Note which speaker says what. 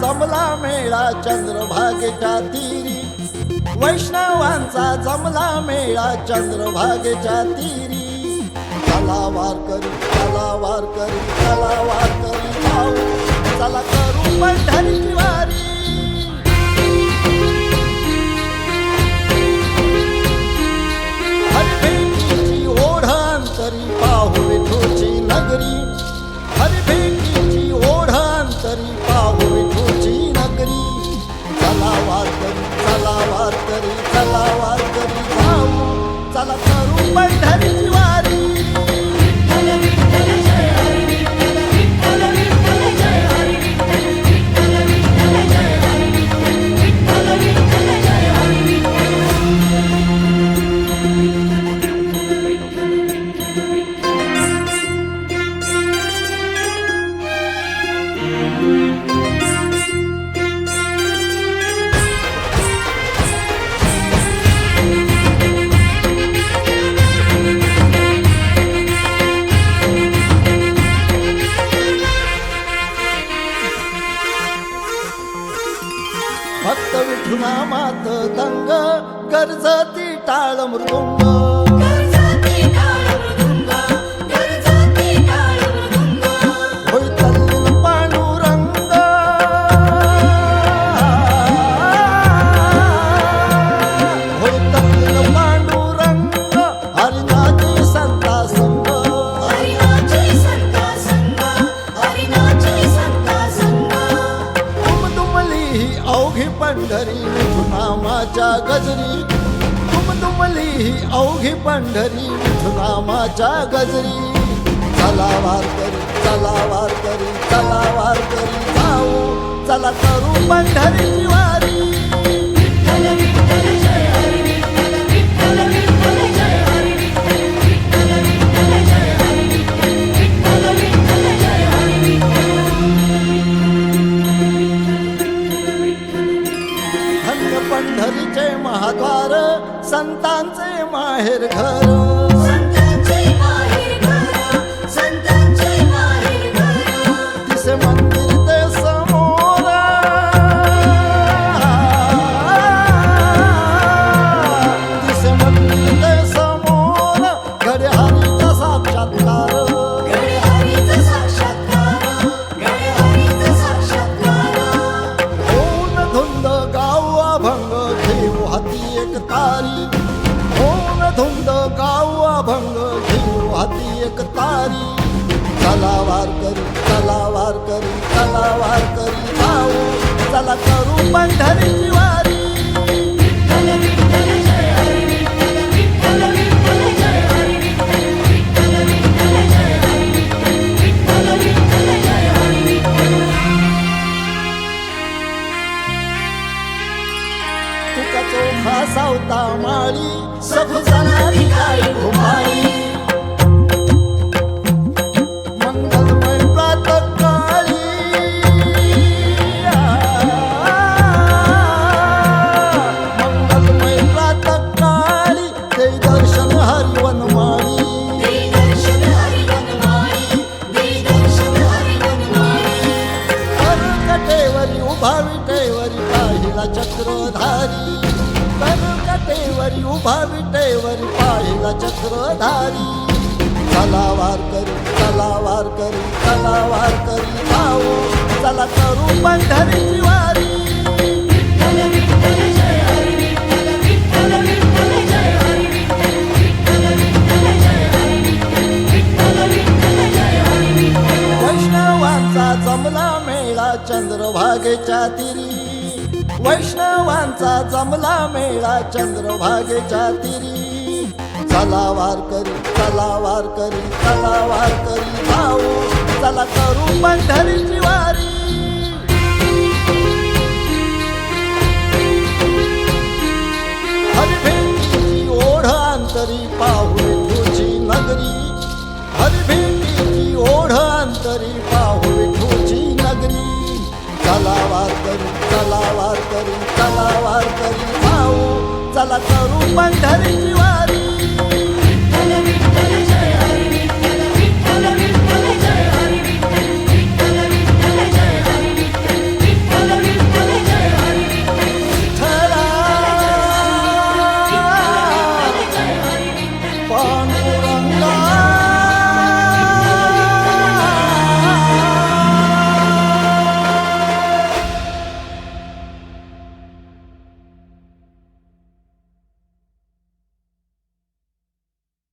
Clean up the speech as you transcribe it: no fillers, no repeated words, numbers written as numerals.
Speaker 1: जमला मेळा चंद्रभागेच्या तीरी, वैष्णवांचा जमला मेळा चंद्रभागेच्या तीरी. चला वारकरी, चला वारकरी, चला वारकरी जाऊ, चला करू पंढरीची वारी. हरिभेटीची ओढ अंतरी पाहू विठूची नगरी, हरिभेटीची ओढ अंतरी पाहू विठूची नगरी. चला वारकरी, चला वारकरी, चला वारकरी जाऊ, चला करू पंढरीची वारी. भक्त विठुनामात दंग, गरजती टाळ मृदुंग, होय तल्लीन पांडुरंग, होय तल्लीन पांडुरंग. हरिनाची संता संग, दुमदुमली ही अवघी पंढरी विठुनामाच्या गजरी, दुमदुमली ही अवघी पंढरी विठुनामाच्या गजरी. चला वारकरी, चला वारकरी, चला वारकरी जाऊ, चला करू पंढरीची वारी. धन्य पंढरीचे महाद्वार, संतांचे माहेर घर, तिसे मंदिर ते समोर, तिसे मंदिर ते समोर. घडे हरीचा साक्षात्कार, होऊन धुंद गाऊ अभंग घेऊ हाती एक तारी, होऊन धुंद गाऊ अभंग घेऊ हाती एक तारी. चला वारकरी, चला वारकरी, चला वारकरी जाऊ, चला करू पंढरीची वारी. तुका चोखा सावता माळी, सखू जनारी काळी घुमाळी. मंगलमय प्रातःकाळी, मंगलमय प्रातःकाळी ते दर्शन हरिवनमाळी. कर्कटेवरी उभा विटेवरी पाहिला चक्रधारी, कर्कटेवरी उभा विटेवरी पाहिला चक्रधारी. चला वारकरी, चला वारकरी, चला वारकरी जाऊ, चला करू पंढरीची वारी. वैष्णवांचा जमला मेळा चंद्रभागेच्या तीरी, वैष्णवांचा जमला मेळा चंद्रभागेच्या तीरी. चला वारकरी, चला वारकरी, चला वारकरी जाऊ, चला करू पंढरीची वारी. हरिभेटीची ओढ अंतरी पाहू विठूची नगरी, हरिभेटीची ओढ अंतरी पाहू विठूची नगरी. चला वारकरी, चला वारकरी, चला वारकरी जाऊ, चला करू पंढरीची वारी.